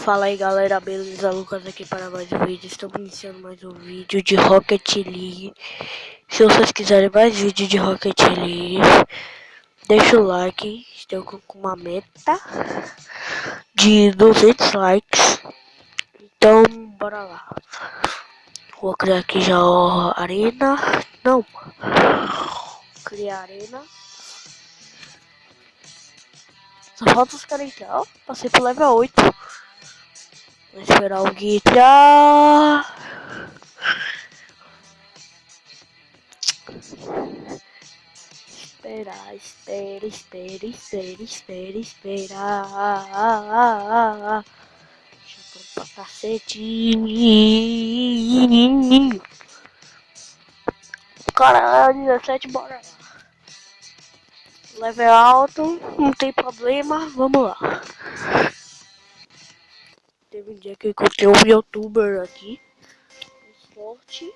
Fala aí galera, beleza? Lucas aqui para mais um vídeo. Estamos iniciando mais um vídeo de Rocket League. Se vocês quiserem mais vídeos de Rocket League, deixa o like. Estou com uma meta de 200 likes. Então bora lá. Vou criar aqui já a arena. Não, criar arena. Só falta os caras entrar, ó. Passei pro level 8. Vou esperar o Gui entrar. Espera. Já tô pra cacete. Caralho, 17, bora lá. Level alto, não tem problema, vamos lá. Teve um dia que eu encontrei um youtuber aqui. Sorte.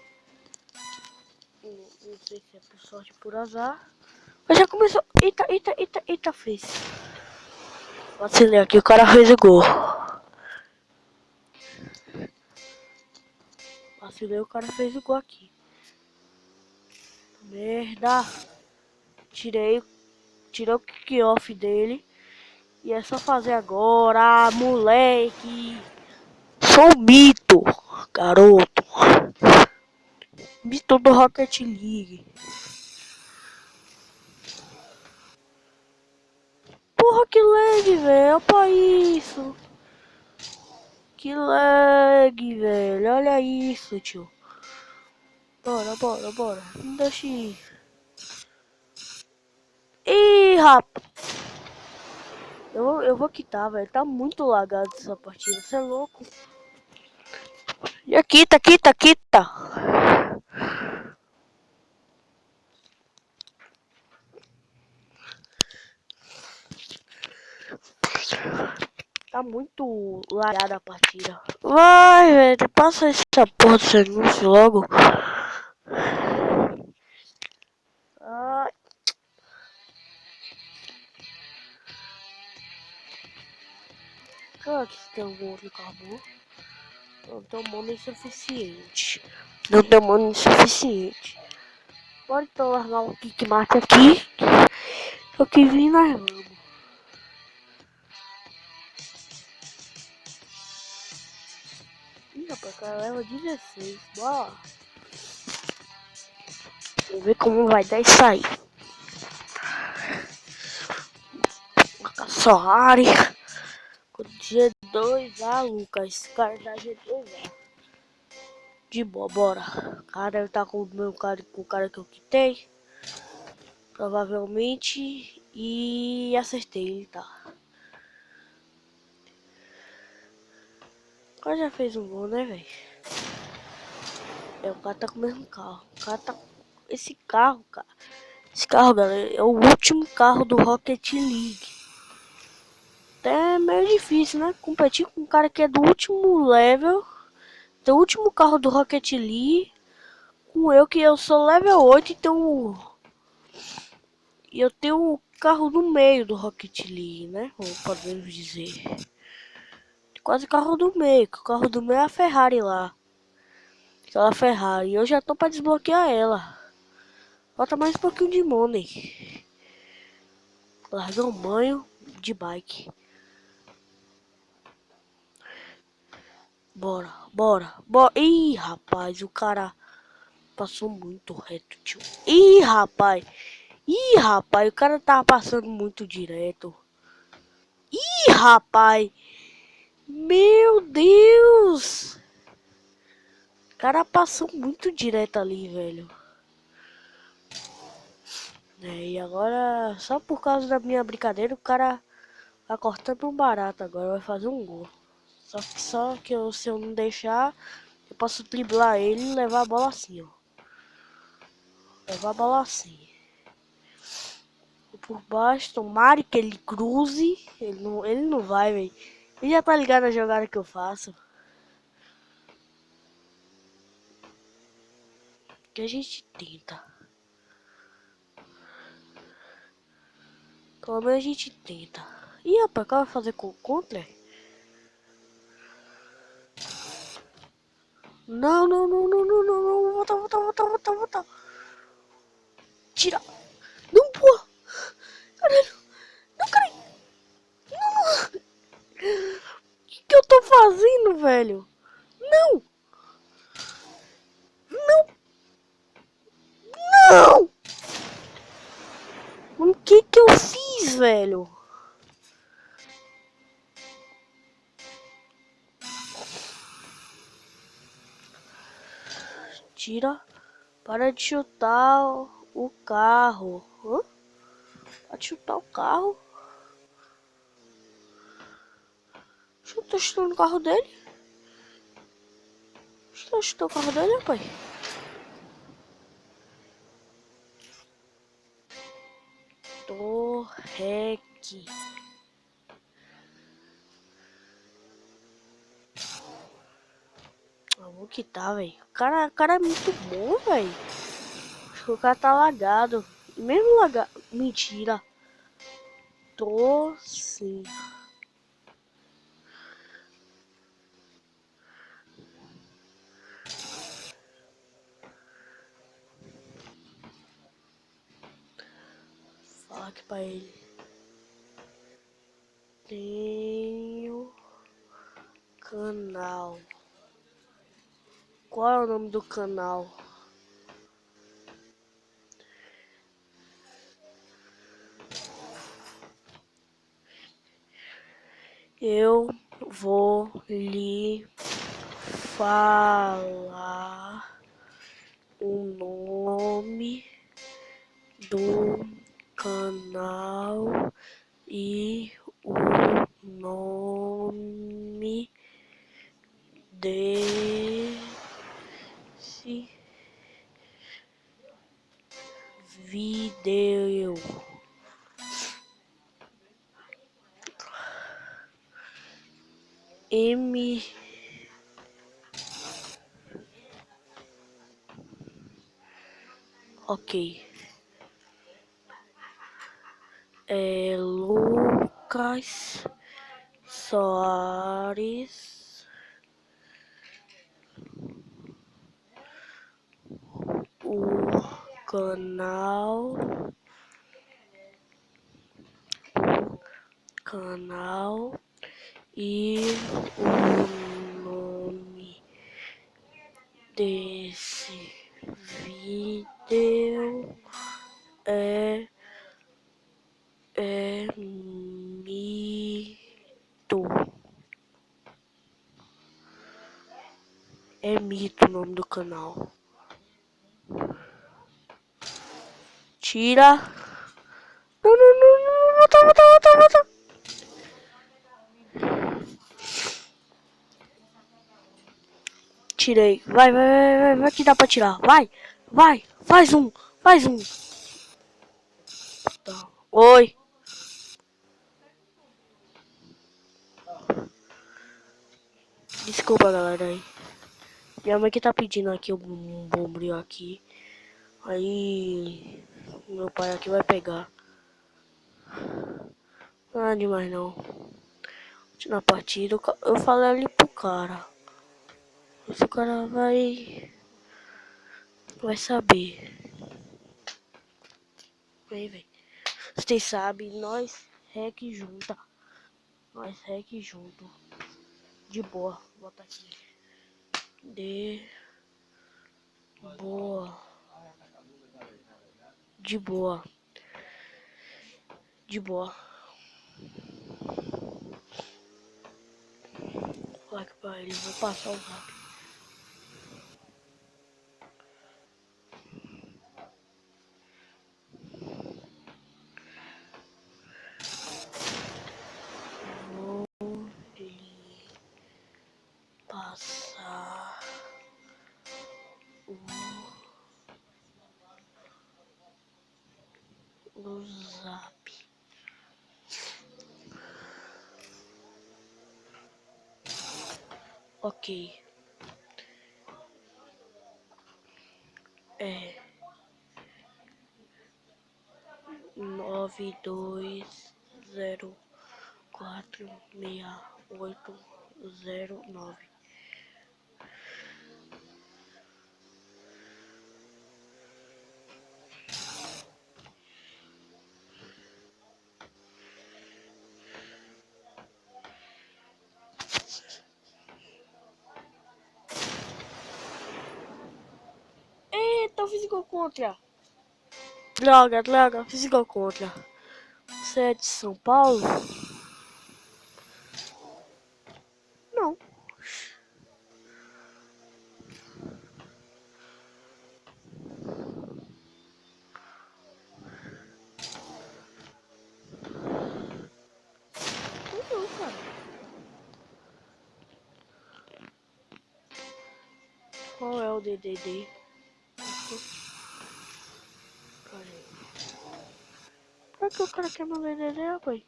Não sei se é por sorte ou por azar. Mas já começou. Eita, fez. Vacilei aqui, o cara fez o gol. Vacilei, o cara fez o gol aqui. Merda. Tirei o kick-off dele. E é só fazer agora, moleque. Sou um mito, garoto. Mito do Rocket League. Porra, que lag, velho. Olha isso. Que lag, velho. Olha isso, tio. Bora. Não deixe ir. Ih, rapaz. Eu vou quitar, velho. Tá muito lagado essa partida. Você é louco. E aqui, quita. Tá muito lagada a partida. Vai, velho. Passa essa porra desse anúncio logo. Ai. Claro que se tem algum outro acabou. Não tem mana insuficiente. Bora então largar o kickmate aqui. Eu que vim, nós vamos. Ih, rapaz, o cara leva 16. Bora lá. Vamos ver como vai dar isso aí. Só área. Com G2A, Lucas. Esse cara dá G2A. De boa, bora. O cara deve estar com o meu cara, com o cara que eu quitei. Provavelmente. E acertei, ele tá. O cara já fez um gol, né, velho? O cara tá com o mesmo carro. O cara tá. Esse carro, galera, é o último carro do Rocket League. Até é meio difícil, né? Competir com um cara que é do último level. Do último carro do Rocket League. Com eu que eu sou level 8 e eu tenho o carro do meio do Rocket League, né? Ou podemos dizer. Quase carro do meio. Que o carro do meio é a Ferrari lá. Aquela Ferrari. Eu já tô pra desbloquear ela. Falta mais um pouquinho de money. Larguei um banho de bike. Bora. Ih, rapaz, o cara passou muito reto, tio. Ih, rapaz, o cara tava passando muito direto. Ih, rapaz. Meu Deus. O cara passou muito direto ali, velho. E agora, só por causa da minha brincadeira, o cara tá cortando um barato agora, vai fazer um gol. Se eu não deixar, eu posso driblar ele e levar a bola assim, ó. Levar a bola assim. E por baixo, tomara que ele cruze. Ele não vai, velho. Ele já tá ligado na jogada que eu faço. Que a gente tenta. Pelo menos a gente tenta. Ih, rapaz, o cara vai fazer contra? Não, não, não, não, não, não, não. Volta, volta, volta, volta, volta. Tira. Não, porra. Caralho. Não, caralho. O que eu tô fazendo, velho? Não. Não. Não. O que eu fiz, velho? Tira. Para de chutar o carro. Hã? Para de chutar o carro? Eu tô chutando o carro dele? Tô chutando o carro dele, rapaz? Torreque. Vou quitar, velho. O cara é muito bom, velho. Acho que o cara tá lagado. Mesmo lagado. Mentira. Tô sim. Fala aqui pra ele. Tenho canal. Qual é o nome do canal? Eu vou lhe falar o nome do canal e o nome desse vídeo. Ok. É Lucas Soares. O canal e o nome desse vídeo é mito. É mito o nome do canal. Tira. Não, não, não, não. Volta, volta, volta, volta. Tirei. Vai, vai, vai, vai, vai que dá pra tirar. Vai, vai, faz um, faz um. Tá. Oi. Desculpa, galera aí. Minha mãe que tá pedindo aqui um bombril aqui. Aí meu pai aqui vai pegar. Nada demais não. Na partida eu falei ali pro cara. Esse cara vai saber. Vem, vem. Vocês sabem, nós rec junta. Nós rec junto. De boa. Bota aqui. De boa. De boa. De boa. Olha que pra ele. Vou passar o zap. Vou lhe passar o zap. Ok. É 92046809. fiz igual contra. Droga, fiz igual contra. Você é de São Paulo? Não. Não, cara. Qual é o DDD? Pra que o cara quer meu DDD, rapaz?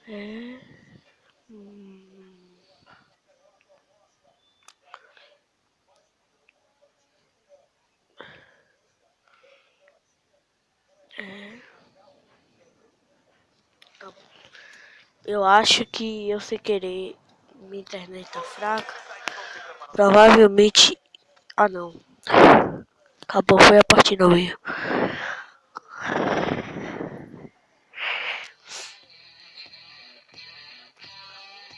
É. Tá bom. Eu acho que eu sem querer minha internet tá fraca. Provavelmente. Ah não. Acabou, foi a partida mesmo.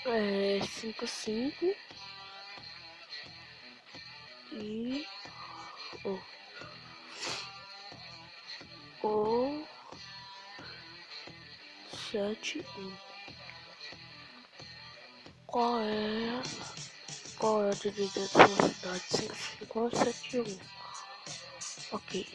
É 5-5 e o 7-1. Qual é? Qual é a divisão da sua cidade? 5-5 ou 7-1? Ok.